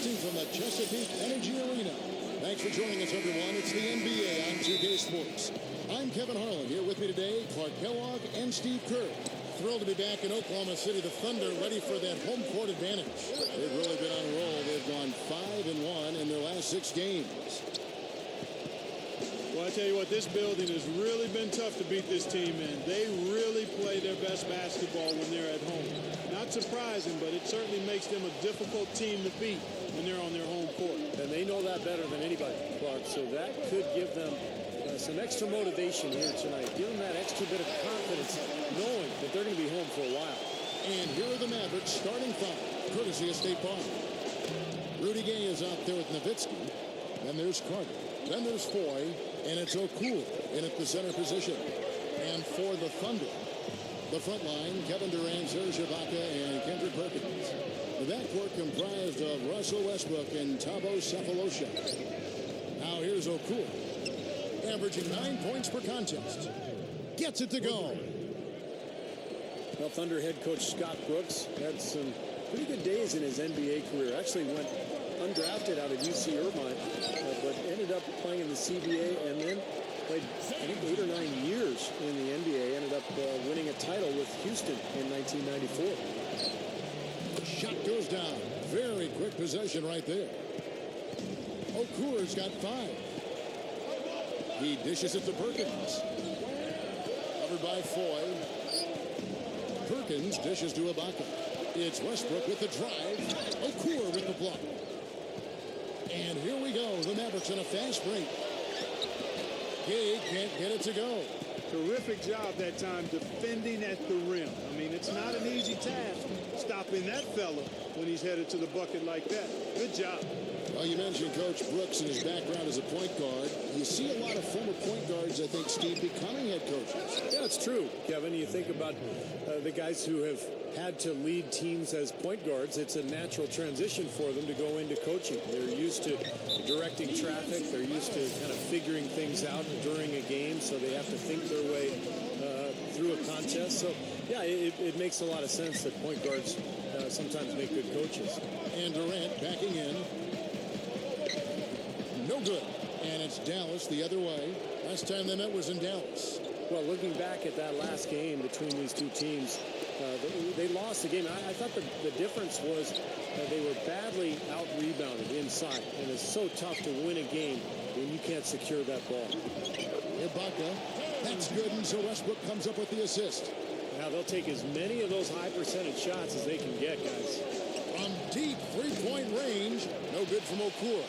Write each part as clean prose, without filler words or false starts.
broadcasting from the Chesapeake Energy Arena. Thanks for joining us, everyone. It's the NBA on 2K Sports. I'm Kevin Harlan. Here with me today, Clark Kellogg and Steve Kerr. Thrilled to be back in Oklahoma City. The Thunder ready for that home court advantage. They've really been on a roll. They've gone 5-1 in their last 6 games. Well, I tell you what, this building has really been tough to beat this team in. They really play their best basketball when they're at home. Not surprising, but it certainly makes them a difficult team to beat when they're on their home court. And they know that better than anybody, Clark, so that could give them some extra motivation here tonight. Give them that extra bit of confidence, knowing that they're going to be home for a while. And here are the Mavericks starting 5, courtesy of State Farm. Rudy Gay is out there with Nowitzki. Then there's Carter. Then there's Foy. And it's O'Cool in at the center position. And for the Thunder, the front line, Kevin Durant, Serge Ibaka, and Kendrick Perkins. The backcourt comprised of Russell Westbrook and Thabo Sefolosha. Now here's O'Cool, averaging 9 points per contest. Gets it to go. Well, Thunder head coach Scott Brooks had some pretty good days in his NBA career. Actually went undrafted out of UC Irvine, but ended up playing in the CBA and then played, I think, 8 or 9 years in the NBA. Ended up winning a title with Houston in 1994. Shot goes down. Very quick possession right there. O'Cooler's got 5. He dishes it to Perkins. Covered by Foy. Perkins dishes to Ibaka. It's Westbrook with the drive. O'Cooler with the block. And here we go. The Mavericks on a fast break. Gay can't get it to go. Terrific job that time defending at the rim. I mean, it's not an easy task stopping that fella when he's headed to the bucket like that. Good job. Well, you mentioned Coach Brooks and his background as a point guard. You see a lot of former point guards, I think, Steve, becoming head coaches. Yeah, it's true, Kevin. You think about the guys who have had to lead teams as point guards. It's a natural transition for them to go into coaching. They're used to directing traffic. They're used to kind of figuring things out during a game, so they have to think their way through a contest. So, yeah, it makes a lot of sense that point guards sometimes make good coaches. And Durant backing in. No good. And it's Dallas the other way. Last time they met was in Dallas. Well, looking back at that last game between these two teams, they lost the game. I thought the difference was they were badly out-rebounded inside. And it's so tough to win a game when you can't secure that ball. Ibaka, that's good, and so Westbrook comes up with the assist. Now they'll take as many of those high-percentage shots as they can get, guys. From deep three-point range, no good from O'Cool.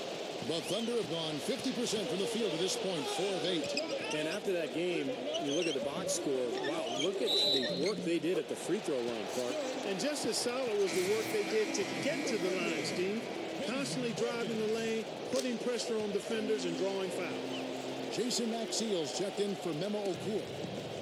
The Thunder have gone 50% from the field at this point, 4 of 8. And after that game, you look at the box score. Wow, look at the work they did at the free throw line, Clark. And just as solid was the work they did to get to the line, Steve. Constantly driving the lane, putting pressure on defenders, and drawing fouls. Jason Maxiels checked in for Memo O'Cool.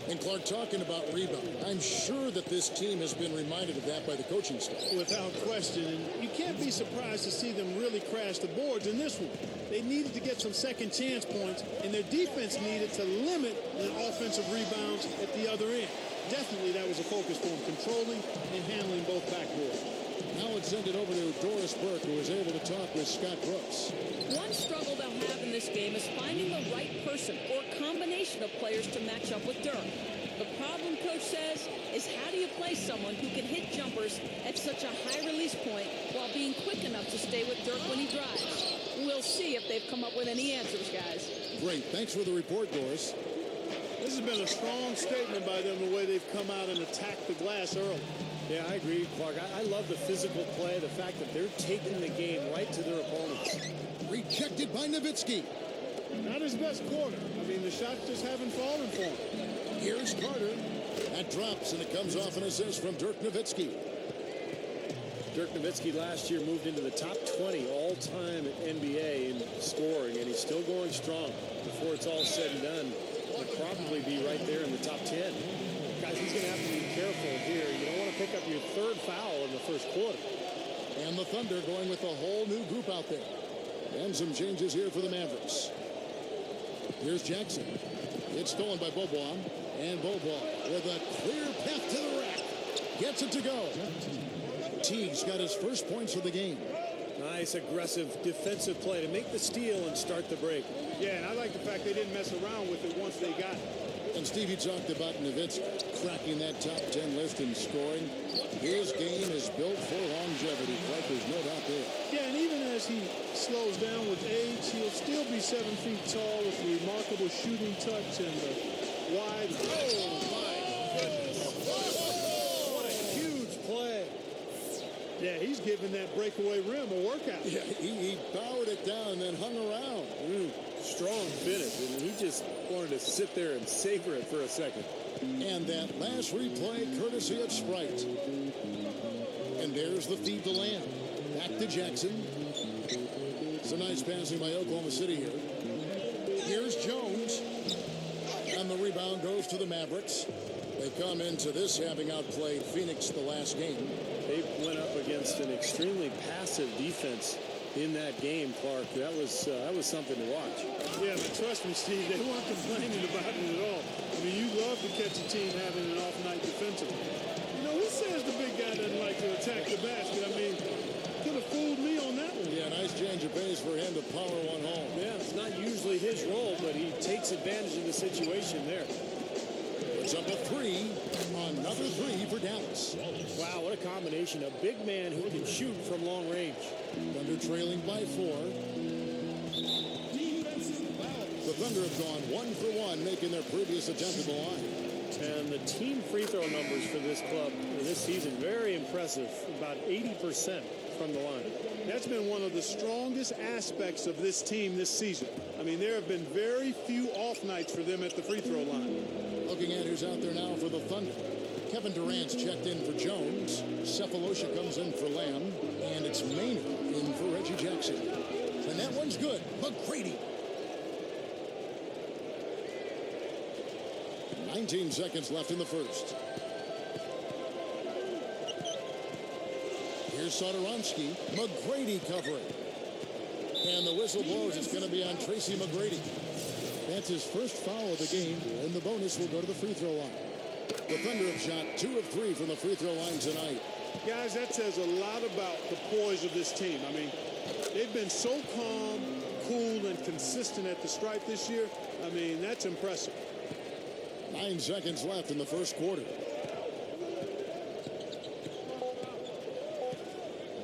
And Clark, talking about rebound, I'm sure that this team has been reminded of that by the coaching staff. Without question, and you can't be surprised to see them really crash the boards in this one. They needed to get some second chance points, and their defense needed to limit the offensive rebounds at the other end. Definitely that was a focus for them, controlling and handling both backboards. Now let's send it over to Doris Burke, who was able to talk with Scott Brooks. One struggle they'll have in this game is finding the right person or combination of players to match up with Dirk. The problem, Coach says, is how do you play someone who can hit jumpers at such a high release point while being quick enough to stay with Dirk when he drives? We'll see if they've come up with any answers, guys. Great. Thanks for the report, Doris. This has been a strong statement by them, the way they've come out and attacked the glass early. Yeah, I agree, Clark. I love the physical play, the fact that they're taking the game right to their opponents. Rejected by Nowitzki. Not his best quarter. I mean, the shots just haven't fallen for him. Here's Carter. That drops, and it comes off an assist from Dirk Nowitzki. Dirk Nowitzki last year moved into the top 20 all-time at NBA in scoring, and he's still going strong. Before it's all said and done, he'll probably be right there in the top 10. Guys, he's going to have to be careful here. You don't want to pick up your 3rd foul in the first quarter. And the Thunder going with a whole new group out there. And some changes here for the Mavericks. Here's Jackson. It's stolen by Bobois. And Bobois with a clear path to the rack. Gets it to go. Teague's got his first points of the game. Nice aggressive defensive play to make the steal and start the break. Yeah, and I like the fact they didn't mess around with it once they got it. And Steve, you talked about Nowitzki cracking that top 10 list in scoring. His game is built for longevity, Clark. There's no doubt there. Yeah, and even as he slows down with age, he'll still be 7 feet tall with a remarkable shooting touch and the wide. Oh, my goodness. What a huge play. Yeah, he's giving that breakaway rim a workout. Yeah, he powered it down and then hung around. Strong finish. And he just wanted to sit there and savor it for a second. And that last replay, courtesy of Sprite. And there's the feed to land. Back to Jackson. It's a nice passing by Oklahoma City here. Here's Jones. And the rebound goes to the Mavericks. They come into this having outplayed Phoenix the last game. They went up against an extremely passive defense in that game, Clark. That was something to watch. Yeah, but trust me, Steve, they weren't complaining about it at all. I mean, you love to catch a team having an off night defensively. You know, who says the big guy doesn't like to attack the basket? I mean, could have fooled me on that one. Yeah, nice change of pace for him to power one home. Yeah, it's not usually his role, but he takes advantage of the situation there. It's up a three. Another three for Dallas. Wow, what a combination. A big man who can shoot from long range. Thunder trailing by 4. The Thunder have gone 1 for 1, making their previous attempt at the line. And the team free throw numbers for this club this season, very impressive. About 80% from the line. That's been one of the strongest aspects of this team this season. I mean, there have been very few off nights for them at the free throw line. Looking at who's out there now for the Thunder. Kevin Durant's checked in for Jones. Cephalosha comes in for Lamb. And it's Maynard in for Reggie Jackson. And that one's good. McGrady. 19 seconds left in the first. Here's Satoransky. McGrady covering. And the whistle blows. It's going to be on Tracy McGrady. That's his first foul of the game. And the bonus will go to the free throw line. The Thunder have shot 2 of 3 from the free throw line tonight. Guys, that says a lot about the poise of this team. I mean, they've been so calm, cool, and consistent at the stripe this year. I mean, that's impressive. 9 seconds left in the first quarter.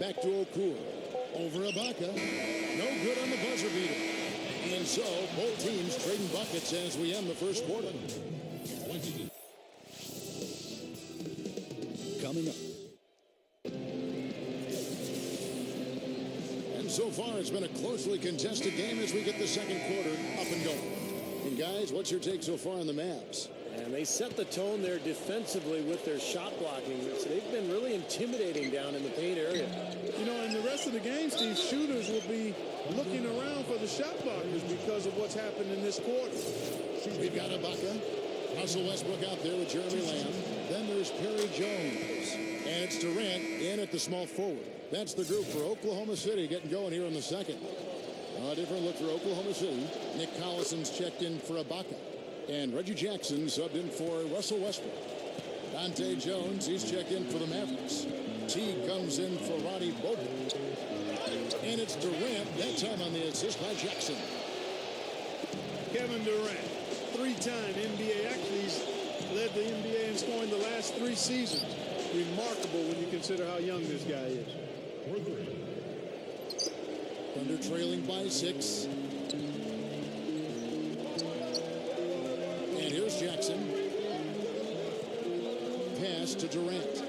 Back to Okur. Over Ibaka. No good on the buzzer beater. And so, both teams trading buckets as we end the first quarter. Coming up. And so far, it's been a closely contested game as we get the second quarter up and going. And guys, what's your take so far on the Mavs? And they set the tone there defensively with their shot blocking. So they've been really intimidating down in the paint area. You know, in the rest of the game, Steve, shooters will be looking around for the shot blockers because of what's happened in this quarter. We've got Ibaka. Russell Westbrook out there with Jeremy Lamb. Then there's Perry Jones. And it's Durant in at the small forward. That's the group for Oklahoma City getting going here in the second. A different look for Oklahoma City. Nick Collison's checked in for Ibaka. And Reggie Jackson subbed in for Russell Westbrook. Dante Jones, he's checked in for the Mavericks. Teague comes in for Roddy Bogut. And it's Durant, that time on the assist by Jackson. Kevin Durant, 3-time NBA. Actually, he's led the NBA in scoring the last 3 seasons. Remarkable when you consider how young this guy is. Thunder trailing by 6. And here's Jackson. Pass to Durant.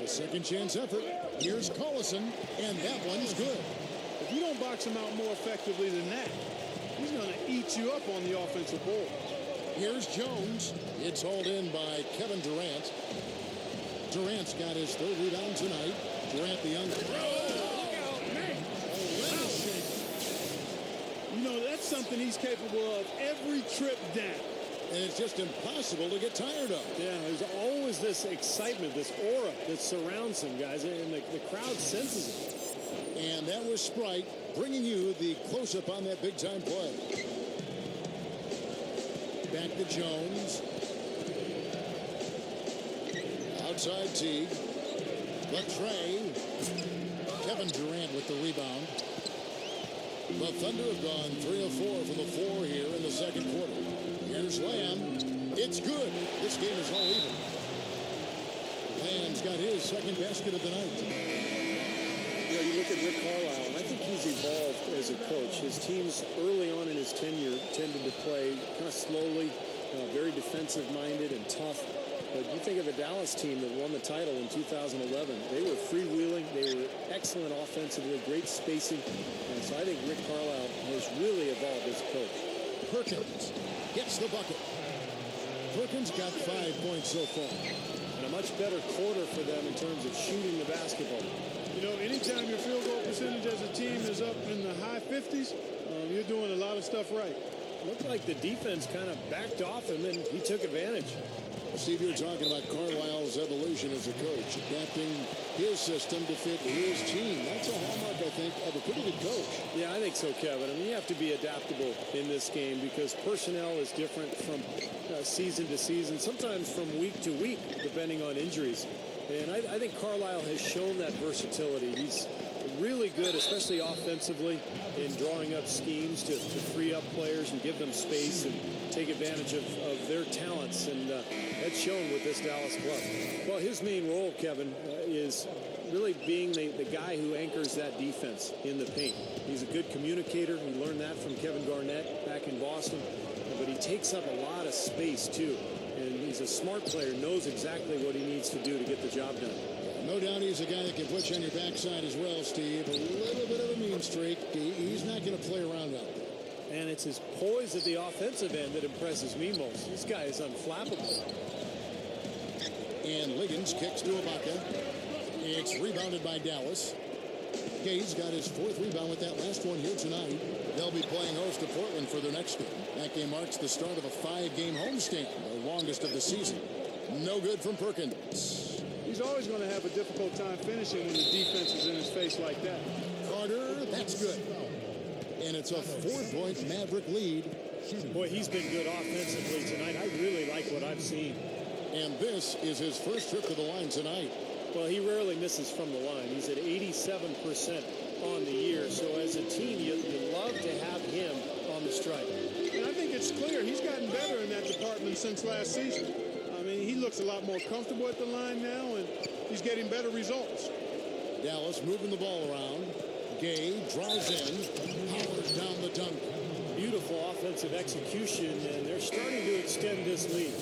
A second chance effort. Here's Collison, and that one's good. If you don't box him out more effectively than that, he's going to eat you up on the offensive board. Here's Jones. It's hauled in by Kevin Durant. Durant's got his 3rd rebound tonight. Durant, the young. You know, that's something he's capable of every trip down. And it's just impossible to get tired of. Yeah, there's always this excitement, this aura that surrounds him, guys, and the crowd senses it. And that was Sprite bringing you the close-up on that big-time play. Back to Jones. Outside Teague. Trey. Kevin Durant with the rebound. The Thunder have gone 3 of 4 from the floor here in the second quarter. Here's Lamb. It's good. This game is all even. Lamb's got his second basket of the night. You know, you look at Rick Carlisle, and I think he's evolved as a coach. His teams early on in his tenure tended to play kind of slowly, very defensive-minded and tough. But you think of the Dallas team that won the title in 2011. They were freewheeling. They were excellent offensively, great spacing. And so I think Rick Carlisle has really evolved as a coach. Perkins gets the bucket. Perkins got 5 points so far. And a much better quarter for them in terms of shooting the basketball. You know, anytime your field goal percentage as a team is up in the high 50s, you're doing a lot of stuff right. Looked like the defense kind of backed off, and then he took advantage. Steve, you're talking about Carlisle's evolution as a coach, adapting his system to fit his team. That's a hallmark, I think, of a pretty good coach. Yeah, I think so, Kevin. I mean, you have to be adaptable in this game because personnel is different from season to season, sometimes from week to week, depending on injuries. And I think Carlisle has shown that versatility. He's really good, especially offensively, in drawing up schemes to free up players and give them space and take advantage of their talents. And that's shown with this Dallas club. Well, his main role, Kevin, is really being the guy who anchors that defense in the paint. He's a good communicator. We learned that from Kevin Garnett back in Boston. But he takes up a lot of space, too. And he's a smart player, knows exactly what he needs to do to get the job done. No doubt he's a guy that can put you on your backside as well, Steve. A little bit of a mean streak. He's not going to play around out there. And it's his poise at the offensive end that impresses me most. This guy is unflappable. And Liggins kicks to Ibaka. It's rebounded by Dallas. Gay's got his 4th rebound with that last one here tonight. They'll be playing host to Portland for their next game. That game marks the start of a 5-game homestand, the longest of the season. No good from Perkins. He's always going to have a difficult time finishing when the defense is in his face like that. Carter, that's good. And it's a 4-point Maverick lead. Boy, he's been good offensively tonight. I really like what I've seen. And this is his first trip to the line tonight. Well, he rarely misses from the line. He's at 87% on the year. So as a team, you love to have him on the strike. And I think it's clear he's gotten better in that department since last season. I mean, he looks a lot more comfortable at the line now, and he's getting better results. Dallas moving the ball around. Gay drives in, powers down the dunk. Beautiful offensive execution, and they're starting to extend this lead.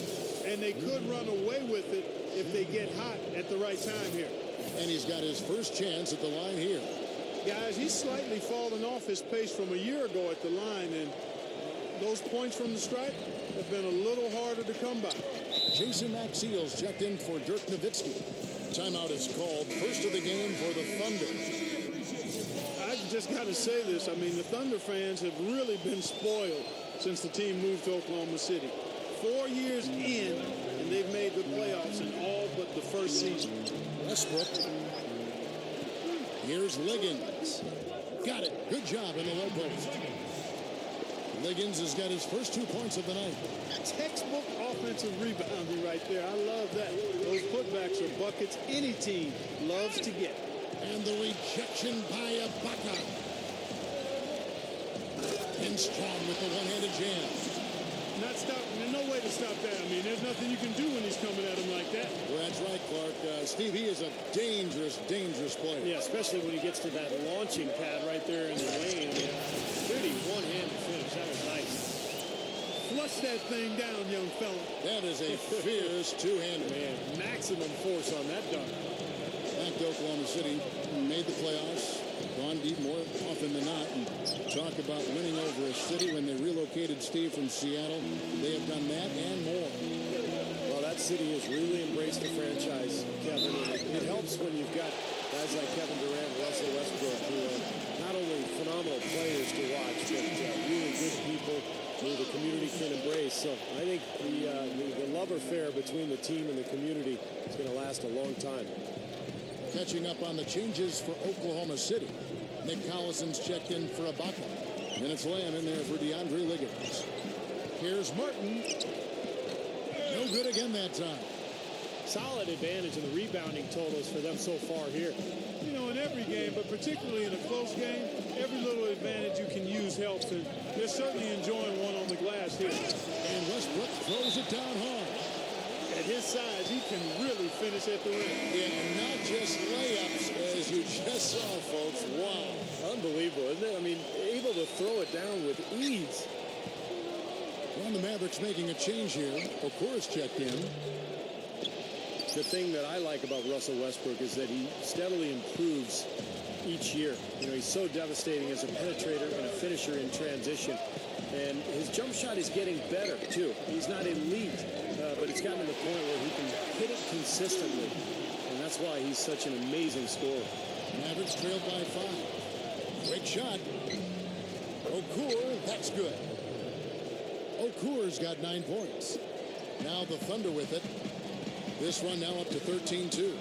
And they could run away with it if they get hot at the right time here. And he's got his first chance at the line here. Guys, he's slightly fallen off his pace from a year ago at the line, and those points from the stripe have been a little harder to come by. Jason Maxiel's checked in for Dirk Nowitzki. Timeout is called. First of the game for the Thunder. I've just got to say this. I mean, the Thunder fans have really been spoiled since the team moved to Oklahoma City. 4 years in, and they've made the playoffs in all but the first season. Westbrook. Here's Liggins. Got it. Good job in the low post. Liggins has got his first 2 points of the night. Textbook offensive rebounding right there. I love that. Those putbacks are buckets any team loves to get. And the rejection by Ibaka. And Strong with the one-handed jam. Not stop. There's no way to stop that. I mean, there's nothing you can do when he's coming at him like that. Well, that's right, Clark. Steve, he is a dangerous, dangerous player. Yeah, especially when he gets to that launching pad right there in the lane. I mean, pretty one-handed finish. That was nice. Flush that thing down, young fella. That is a fierce two-handed. Man, maximum force on that dunk. Back to Oklahoma City, made the playoffs, gone deep more often than not, and talk about winning over a city when they relocated Steve from Seattle. They have done that and more. Well, that city has really embraced the franchise, Kevin. It helps when you've got guys like Kevin Durant and Russell Westbrook, who are not only phenomenal players to watch, but really good people who the community can embrace. So I think the love affair between the team and the community is going to last a long time. Catching up on the changes for Oklahoma City. Nick Collison's checked in for Ibaka. And it's Lamb in there for DeAndre Liggins. Here's Martin. No good again that time. solid advantage in the rebounding totals for them so far here. You know, in every game, but particularly in a close game, every little advantage you can use helps, and they're certainly enjoying one on the glass here. And Westbrook throws it down hard. At his size, he can really finish at the rim. Yeah, and not just layups, as you just saw, folks. Wow. Unbelievable, isn't it? I mean, able to throw it down with ease. Well, the Mavericks making a change here. Okur's checked in. The thing that I like about Russell Westbrook is that he steadily improves each year. You know, he's so devastating as a penetrator and a finisher in transition. And his jump shot is getting better, too. He's not elite, but it's gotten to the point where he can hit it consistently. And that's why he's such an amazing scorer. Mavericks trailed by 5. Great shot. Okur, that's good. Okur's got 9 points. Now the Thunder with it. This run now up to 13-2.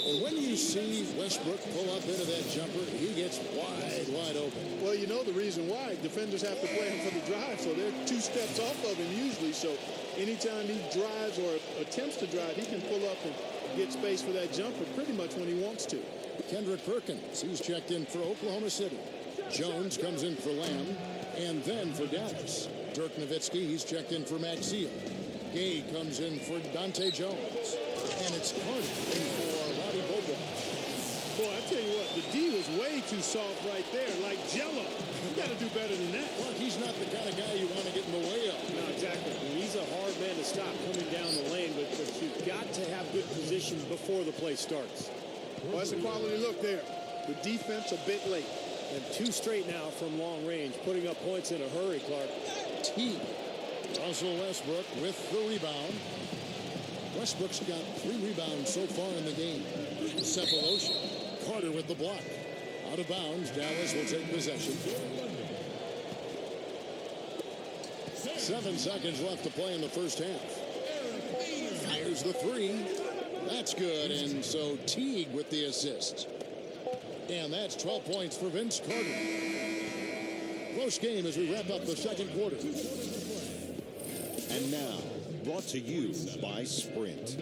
And when you see Westbrook pull up into that jumper, he gets wide open. Well, you know the reason why. Defenders have to play him for the drive, so they're 2 steps off of him usually. So anytime he drives or attempts to drive, he can pull up and get space for that jumper pretty much when he wants to. Kendrick Perkins, he's checked in for Oklahoma City. Jones comes in for Lamb, and then for Dallas. Dirk Nowitzki, he's checked in for Maxey. Gay comes in for Dante Jones. And it's Carter in for Roddy Bobo. Boy, I tell you what, the D was way too soft right there, like Jell-O. You got to do better than that. Well, he's not the kind of guy you want to get in the way of. No, exactly. I mean, he's a hard man to stop coming down the lane, but you've got to have good position before the play starts. Well, that's a quality look there. The defense a bit late. And 2 straight now from long range, putting up points in a hurry, Clark. T. Russell Westbrook with the rebound. Westbrook's got 3 rebounds so far in the game. Cephalosha. Carter with the block. Out of bounds. Dallas will take possession. 7 seconds left to play in the first half. Fires the 3. That's good. And so Teague with the assist. And that's 12 points for Vince Carter. Close game as we wrap up the second quarter. And now, brought to you by Sprint.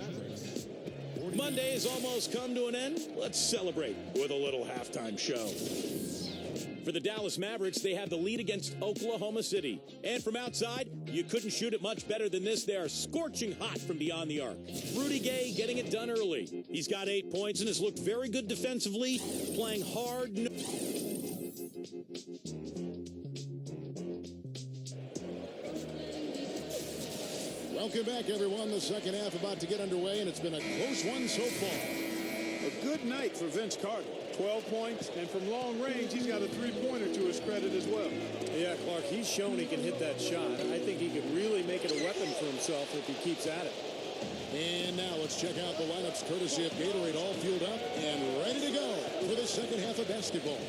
Monday has almost come to an end. Let's celebrate with a little halftime show. For the Dallas Mavericks, they have the lead against Oklahoma City. And from outside, you couldn't shoot it much better than this. They are scorching hot from beyond the arc. Rudy Gay getting it done early. He's got 8 points and has looked very good defensively, playing hard. Welcome back, everyone. The second half about to get underway, and it's been a close one so far. A good night for Vince Carter. 12 points, and from long range, he's got a 3-pointer to his credit as well. Yeah, Clark, he's shown he can hit that shot. I think he could really make it a weapon for himself if he keeps at it. And now let's check out the lineups courtesy of Gatorade, all fueled up and ready to go for the second half of basketball.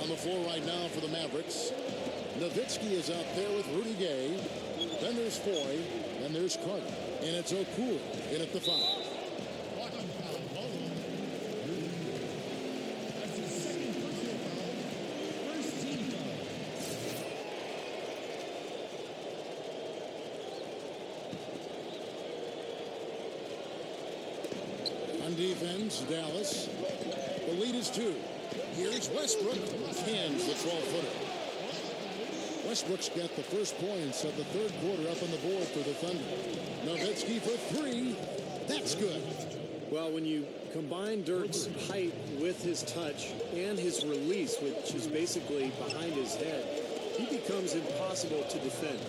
On the floor right now for the Mavericks, Nowitzki is out there with Rudy Gay. Then there's Foy, then there's Carter, and it's Okur in at the 5. On defense, Dallas. The lead is 2. Here's Westbrook. Cans the 12-footer. Westbrook's got the first points of the third quarter up on the board for the Thunder. Nowitzki for 3. That's good. Well, when you combine Dirk's height with his touch and his release, which is basically behind his head, he becomes impossible to defend.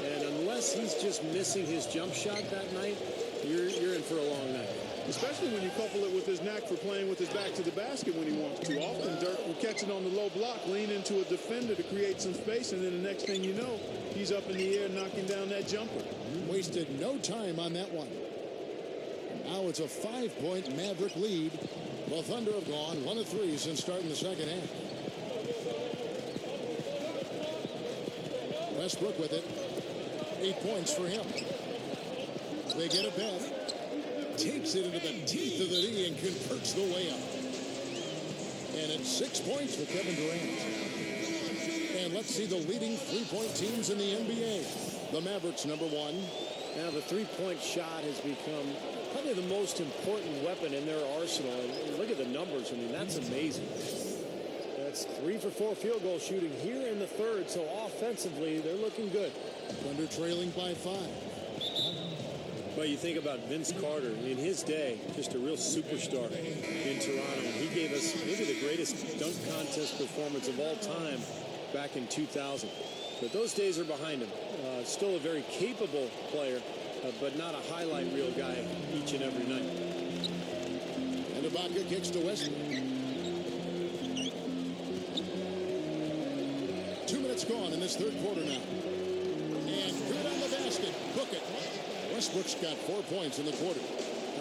And unless he's just missing his jump shot that night, you're in for a long night. Especially when you couple it with his knack for playing with his back to the basket when he wants to. Often Dirk will catch it on the low block, lean into a defender to create some space, and then the next thing you know, he's up in the air knocking down that jumper. Wasted no time on that one. Now it's a 5-point Maverick lead. The Thunder have gone 1 of 3 since starting the second half. Westbrook with it. 8 points for him. They get it back. Takes it into the teeth of the D and converts the layup. And it's 6 points for Kevin Durant. And let's see the leading 3-point teams in the NBA. The Mavericks number 1. Now the three-point shot has become probably the most important weapon in their arsenal. And look at the numbers. I mean, that's amazing. That's 3 for 4 field goal shooting here in the third. So offensively, they're looking good. Thunder trailing by 5. Well, you think about Vince Carter in his day, just a real superstar in Toronto. He gave us maybe the greatest dunk contest performance of all time back in 2000. But those days are behind him. Still a very capable player, but not a highlight reel guy each and every night. And Ibaka kicks to Westbrook. 2 minutes gone in this third quarter now. And good on the basket. Book it. Westbrook's got 4 points in the quarter.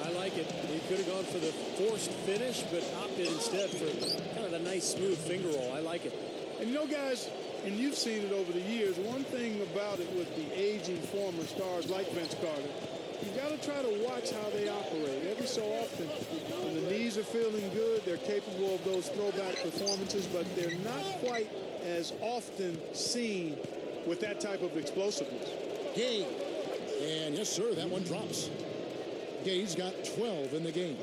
I like it. He could have gone for the forced finish, but opted instead for kind of a nice smooth finger roll. I like it. And you know, guys, and you've seen it over the years, one thing about it with the aging former stars like Vince Carter, you got to try to watch how they operate. Every so often, when the knees are feeling good, they're capable of those throwback performances, but they're not quite as often seen with that type of explosiveness. Gay. And yes, sir, that one drops. Gay's got 12 in the game.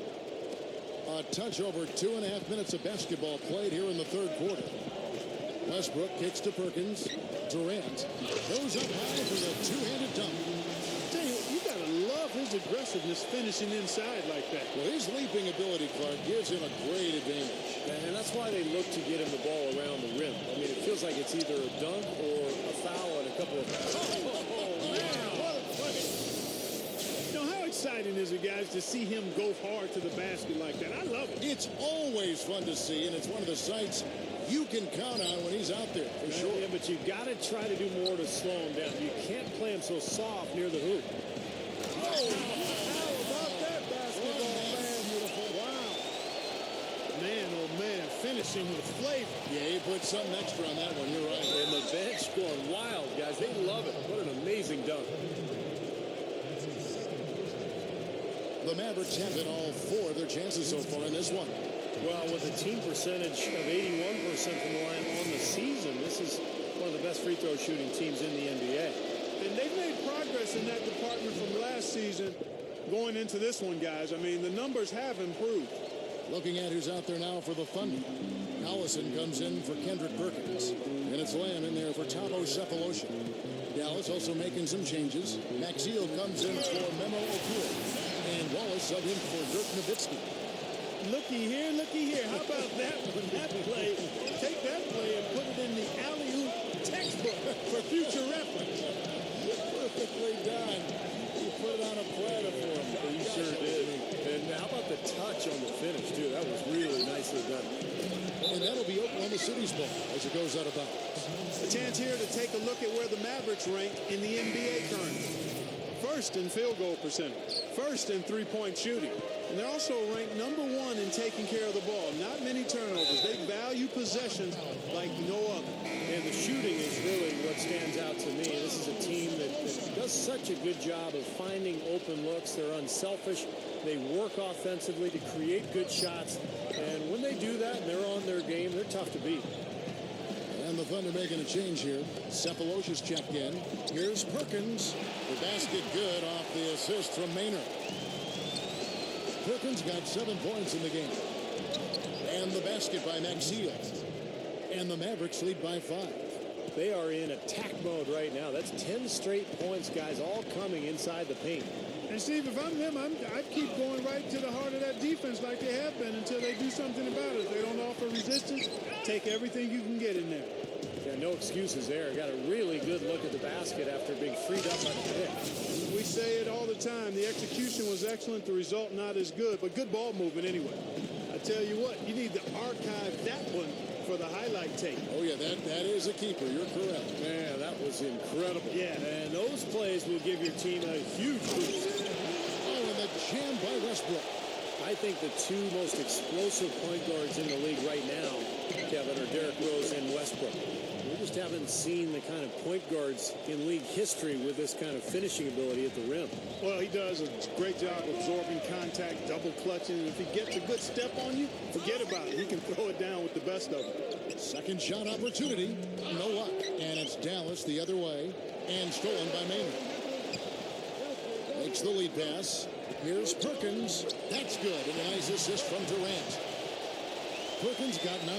A touch over 2.5 minutes of basketball played here in the third quarter. Westbrook kicks to Perkins. Durant goes up high for the two-handed dunk. Tell you, you got to love his aggressiveness finishing inside like that. Well, his leaping ability, Clark, gives him a great advantage. And that's why they look to get him the ball around the rim. I mean, it feels like it's either a dunk or a foul and a couple of... How exciting is it, guys, to see him go hard to the basket like that? I love it. It's always fun to see, and it's one of the sights you can count on when he's out there, for sure. Yeah, but you got to try to do more to slow him down. You can't play him so soft near the hoop. Oh, how about that basketball, man? Beautiful. Wow. Man, oh, man, finishing with flavor. Yeah, he put something extra on that one. You're right. And the bench going wild, guys. They love it. What an amazing dunk. The Mavericks have hit all 4 of their chances so far in this one. Well, with a team percentage of 81% from the line on the season, this is one of the best free throw shooting teams in the NBA. And they've made progress in that department from last season going into this one, guys. I mean, the numbers have improved. Looking at who's out there now for the Thunder. Allison comes in for Kendrick Perkins. And it's Lamb in there for Thabo Sefolosha. Dallas also making some changes. Maxio comes in for Memo Okur. And Wallace subbed in for Dirk Nowitzki. Looky here. How about that one? That play. Take that play and put it in the alley-oop textbook for future reference. Perfectly done. He put it on a platter for him. He sure did. And how about the touch on the finish, too? That was really nicely done. And that'll be Oklahoma City's ball as it goes out of bounds. A chance here to take a look at where the Mavericks rank in the NBA currently. First in field goal percentage, first in three-point shooting, and they're also ranked number 1 in taking care of the ball. Not many turnovers. They value possessions like no other. And the shooting is really what stands out to me. This is a team that does such a good job of finding open looks. They're unselfish. They work offensively to create good shots. And when they do that and they're on their game, they're tough to beat. And the Thunder making a change here. Sefolosha's checked in. Here's Perkins. The basket good off the assist from Maynard. Perkins got 7 points in the game. And the basket by Maxio. And the Mavericks lead by 5. They are in attack mode right now. That's 10 straight points, guys, all coming inside the paint. And Steve, if I'm them, I'd keep going right to the heart of that defense like they have been until they do something about it. If they don't offer resistance, take everything you can get in there. Yeah, no excuses there. Got a really good look at the basket after being freed up by the pick. We say it all the time. The execution was excellent. The result not as good, but good ball movement anyway. I tell you what, you need to archive that one for the highlight tape. Oh, yeah, that is a keeper. You're correct. Man, that was incredible. Yeah. And those plays will give your team a huge boost. Oh, and the jam by Westbrook. I think the 2 most explosive point guards in the league right now, Kevin, are Derrick Rose and Westbrook. We just haven't seen the kind of point guards in league history with this kind of finishing ability at the rim. Well, he does a great job absorbing contact, double clutching. And if he gets a good step on you, forget about it. He can throw it down with the best of them. Second shot opportunity. No luck. And it's Dallas the other way. And stolen by Maynard. Makes the lead pass. Here's Perkins. That's good. And a nice assist from Durant. Perkins got 9.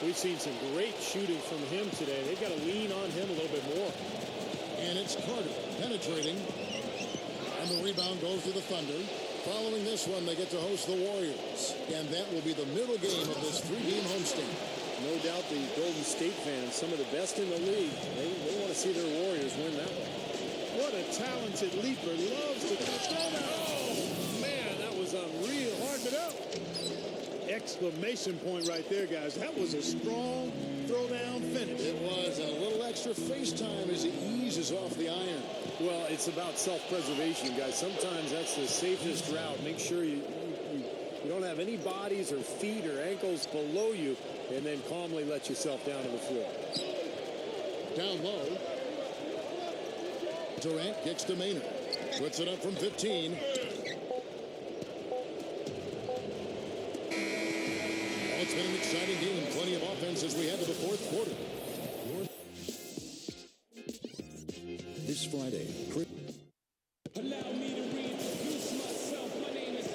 We've seen some great shooting from him today. They've got to lean on him a little bit more. And it's Carter penetrating. And the rebound goes to the Thunder. Following this one, they get to host the Warriors. And that will be the middle game of this 3-game homestand. No doubt the Golden State fans, some of the best in the league, they want to see their Warriors win that one. What a talented leaper. Loves to throw that. Oh, man, that was unreal. Hard it up. Exclamation point right there, guys. That was a strong throwdown finish. It was, and a little extra face time as he eases off the iron. Well, it's about self-preservation, guys. Sometimes that's the safest route. Make sure you don't have any bodies or feet or ankles below you, and then calmly let yourself down to the floor. Down low. Durant kicks to Maynard. Puts it up from 15. It's been an exciting game. Plenty of offense as we head to the fourth quarter. This Friday, allow me to reintroduce myself. My name is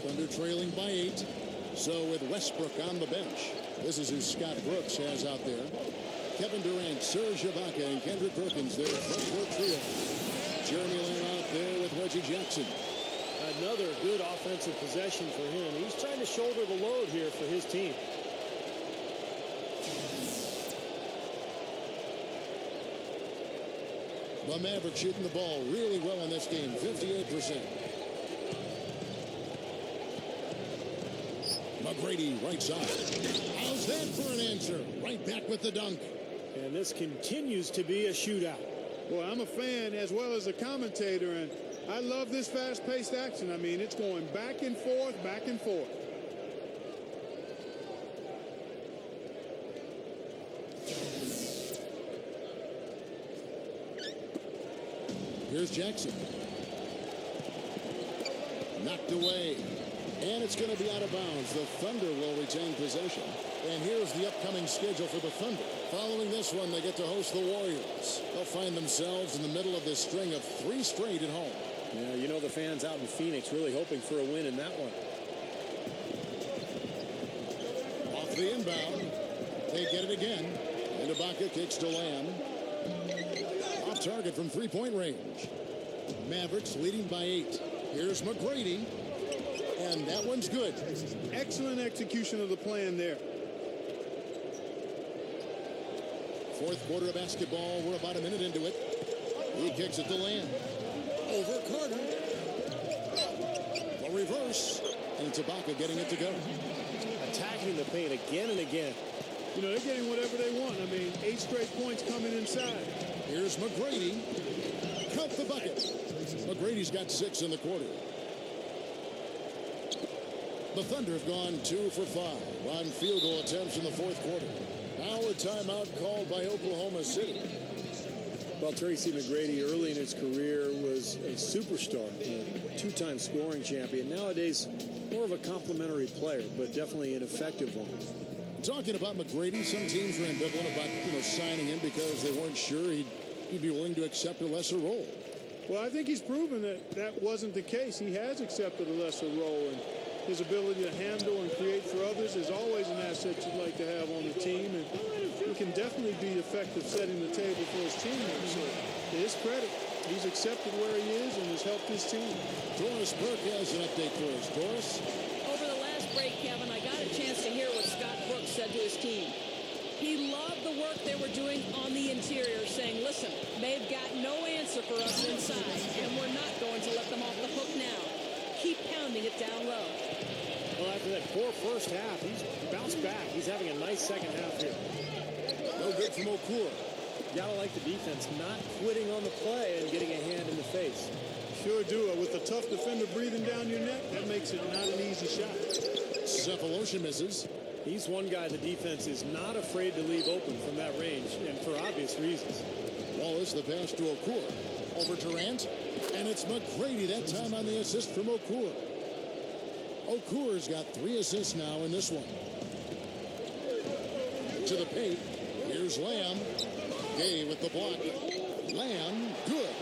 Thunder trailing by 8. So with Westbrook on the bench, this is who Scott Brooks has out there. Kevin Durant, Serge Ibaka, and Kendrick Perkins, their front court trio. Jeremy Lamb out there with Reggie Jackson. Another good offensive possession for him. He's trying to shoulder the load here for his team. The Mavericks shooting the ball really well in this game, 58%. McGrady, right side. How's that for an answer? Right back with the dunk. And this continues to be a shootout. Boy, I'm a fan as well as a commentator, and I love this fast-paced action. I mean, it's going back and forth, back and forth. Here's Jackson. Knocked away. And it's going to be out of bounds. The Thunder will retain possession. And here's the upcoming schedule for the Thunder. Following this one, they get to host the Warriors. They'll find themselves in the middle of this string of 3 straight at home. Yeah, you know the fans out in Phoenix really hoping for a win in that one. Off the inbound. They get it again. And Ibaka kicks to Lamb. Off target from 3-point range. Mavericks leading by 8. Here's McGrady. And that one's good. Excellent execution of the plan there. Fourth quarter of basketball. We're about a minute into it. He kicks it to Lamb. Over Carter. The reverse. And Ibaka getting it to go. Attacking the paint again and again. You know, they're getting whatever they want. I mean, 8 straight points coming inside. Here's McGrady. Count the bucket. McGrady's got 6 in the quarter. The Thunder have gone 2 for 5 on field goal attempts in the fourth quarter. Now a timeout called by Oklahoma City. Well, Tracy McGrady early in his career was a superstar, a 2-time scoring champion. Nowadays, more of a complimentary player, but definitely an effective one. Talking about McGrady, some teams were ambivalent about signing him because they weren't sure he'd be willing to accept a lesser role. Well, I think he's proven that that wasn't the case. He has accepted a lesser role, and his ability to handle and create for others is always an asset you'd like to have on the team, and he can definitely be effective setting the table for his teammates. So, to his credit, he's accepted where he is and has helped his team. Doris Burke has an update for us. Doris? Over the last break, Kevin, I got a chance to hear what Scott Brooks said to his team. He loved the work they were doing on the interior, saying, listen, they've got no answer for us inside, and we're not going to let them off the hook now. Keep pounding it down low. Well, after that poor first half, he's bounced back. He's having a nice second half here. No good from Okura. Gotta like the defense not quitting on the play and getting a hand in the face. Sure do. With a tough defender breathing down your neck, that makes it not an easy shot. Cephalosha misses. He's one guy the defense is not afraid to leave open from that range, and for obvious reasons. Wallace, the pass to Okur. Over Durant. And it's McGrady that time on the assist from Okur. Okur's got 3 assists now in this one. To the paint. Here's Lamb. Gay with the block. Lamb, good.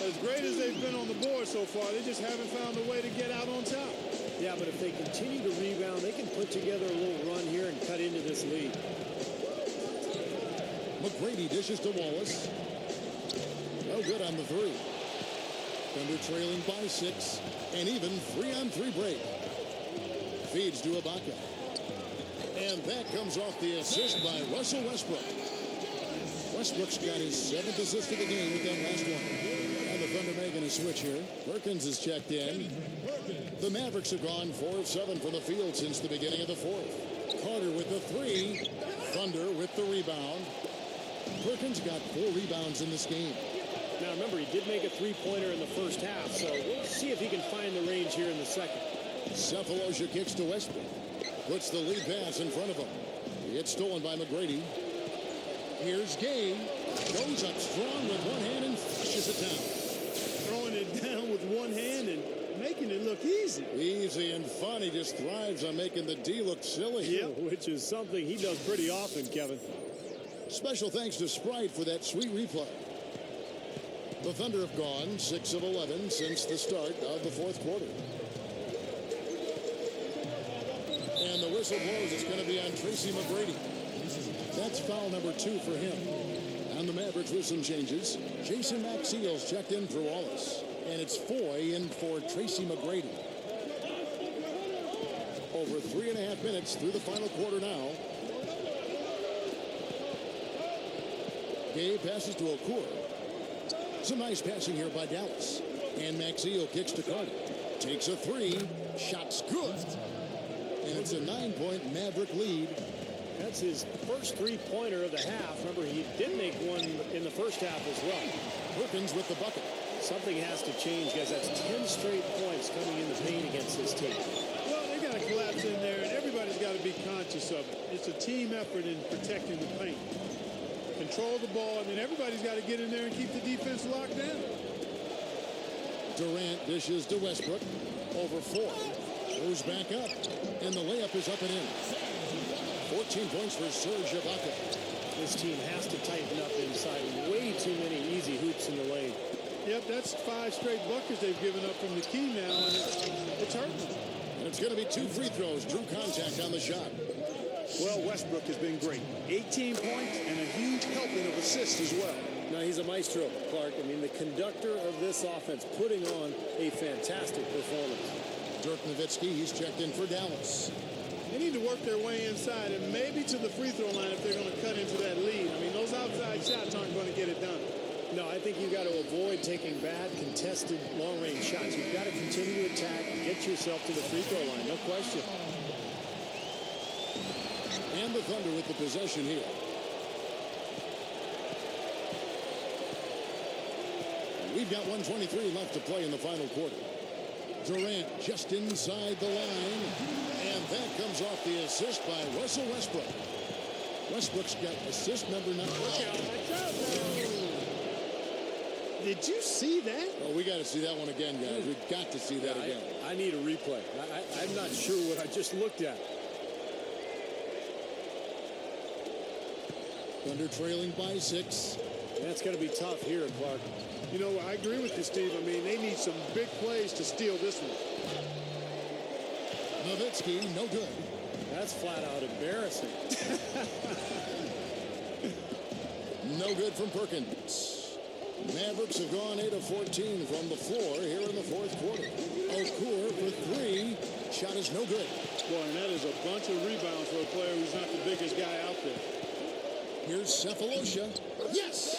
As great as they've been on the board so far, they just haven't found a way to get out on top. Yeah, but if they continue to rebound, they can put together a little run here and cut into this lead. McGrady dishes to Wallace. No good on the 3. Thunder trailing by 6. And even 3-on-3 break. Feeds to Ibaka. And that comes off the assist by Russell Westbrook. Westbrook's got his 7th assist of the game with that last one. And the Thunder making a switch here. Perkins is checked in. The Mavericks have gone 4 of 7 from the field since the beginning of the 4th. Carter with the 3. Thunder with the rebound. Perkins got 4 rebounds in this game. Now remember, he did make a 3-pointer in the first half, so we'll see if he can find the range here in the second. Cephalosha kicks to Westbrook. Puts the lead pass in front of him. It's stolen by McGrady. Here's Gay. Goes up strong with one hand and flushes it down. Throwing it down with one hand and making it look easy. Easy and fun. He just thrives on making the D look silly. Yep, which is something he does pretty often, Kevin. Special thanks to Sprite for that sweet replay. The Thunder have gone 6 of 11 since the start of the 4th quarter. And the whistle blows. It's going to be on Tracy McGrady. That's foul number 2 for him. And the Mavericks with some changes. Jason Maxiell's checked in for Wallace. And it's Foy in for Tracy McGrady. Over 3.5 minutes through the final quarter now. Gay passes to Okur. Some nice passing here by Dallas. And Maxiell kicks to Carter. Takes a 3. Shot's good. And it's a 9-point Maverick lead. That's his first 3-pointer of the half. Remember, he did make one in the first half as well. Perkins with the bucket. Something has to change, guys. That's 10 straight points coming in the paint against this team. Well, they got to collapse in there, and everybody's got to be conscious of it. It's a team effort in protecting the paint. Control the ball, and then everybody's got to get in there and keep the defense locked down. Durant dishes to Westbrook. Over 4. Goes back up. And the layup is up and in. 14 points for Serge Ibaka. This team has to tighten up inside. Way too many easy hoops in the lane. Yep, that's 5 straight buckets they've given up from the key now, and it's hurting them. And it's going to be 2 free throws. Drew contact on the shot. Well, Westbrook has been great. 18 points and a huge helping of assists as well. Now, he's a maestro, Clark. I mean, the conductor of this offense putting on a fantastic performance. Dirk Nowitzki, he's checked in for Dallas. They need to work their way inside and maybe to the free throw line if they're going to cut into that lead. I mean, those outside shots aren't going to get it done. No, I think you've got to avoid taking bad, contested, long-range shots. You've got to continue to attack and get yourself to the free throw line, no question. And the Thunder with the possession here. We've got 1:23 left to play in the final quarter. Durant just inside the line. And that comes off the assist by Russell Westbrook. Westbrook's got assist number 9. Did you see that? Oh, we got to see that one again, guys. We've got to see that again. I need a replay. I'm not sure what I just looked at. Thunder trailing by 6. That's going to be tough here, Clark. You know, I agree with you, Steve. I mean, they need some big plays to steal this one. Nowitzki, no good. That's flat out embarrassing. No good from Perkins. Mavericks have gone 8 of 14 from the floor here in the 4th quarter. Okur for 3. Shot is no good. Boy, and that is a bunch of rebounds for a player who's not the biggest guy out there. Here's Cephalosha. Yes!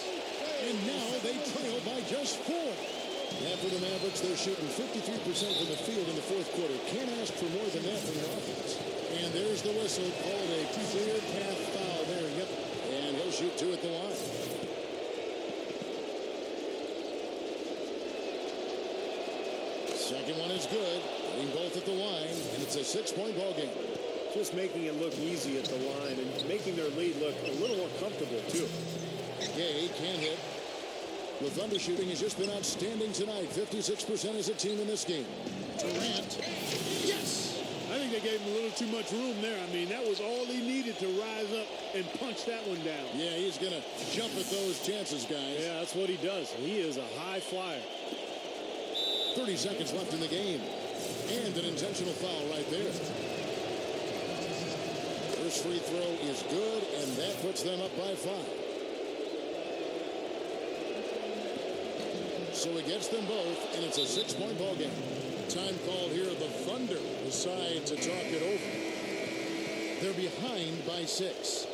And now they trail by just 4. And for the Mavericks, they're shooting 53% from the field in the 4th quarter. Can't ask for more than that from their offense. And there's the whistle called a clear path foul there. Yep. And he'll shoot 2 at the line. Second one is good. Getting both at the line, and it's a 6-point ball game. Just making it look easy at the line and making their lead look a little more comfortable, too. Gay can't hit. The Thunder shooting has just been outstanding tonight. 56% as a team in this game. Durant. Yes! I think they gave him a little too much room there. I mean, that was all he needed to rise up and punch that one down. Yeah, he's going to jump at those chances, guys. Yeah, that's what he does. He is a high flyer. 30 seconds left in the game. And an intentional foul right there. First free throw is good, and that puts them up by 5. So he gets them both, and it's a 6-point ball game. Time called here. The Thunder decide to talk it over. They're behind by 6.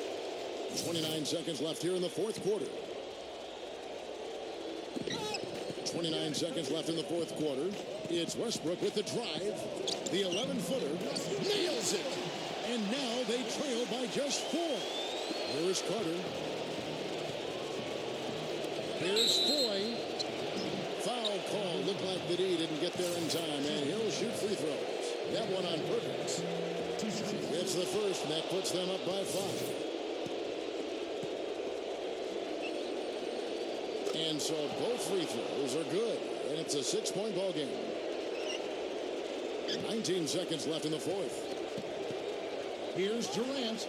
29 seconds left here in the fourth quarter. 29 seconds left in the fourth quarter. It's Westbrook with the drive. The 11-footer nails it. And now they trail by just 4. Here's Carter. Here's Foy. Foul call. Looked like the D didn't get there in time, and he'll shoot free throws. That one on purpose. It's the first, and that puts them up by 5. And so both free throws are good, and it's a 6-point ball game. 19 seconds left in the fourth. Here's Durant.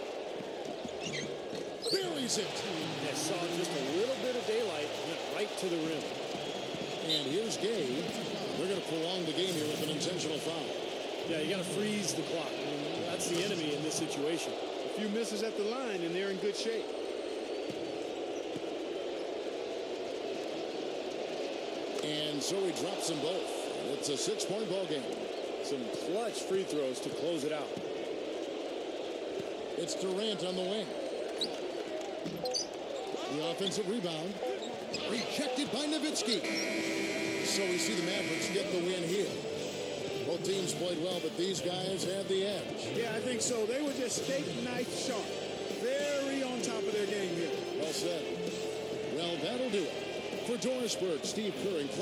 Buries it. I saw just a little bit of daylight, went right to the rim. And here's Gay. They're going to prolong the game here with an intentional foul. Yeah, you got to freeze the clock. I mean, that's the enemy in this situation. A few misses at the line, and they're in good shape. And so he drops them both. It's a 6-point ball game. Some clutch free throws to close it out. It's Durant on the wing. The offensive rebound. Rejected by Nowitzki. So we see the Mavericks get the win here. Both teams played well, but these guys had the edge. Yeah, I think so. They were just steak knife sharp. Very on top of their game here. Well said. Well, that'll do it. For Doris Burke, Steve Kerr, and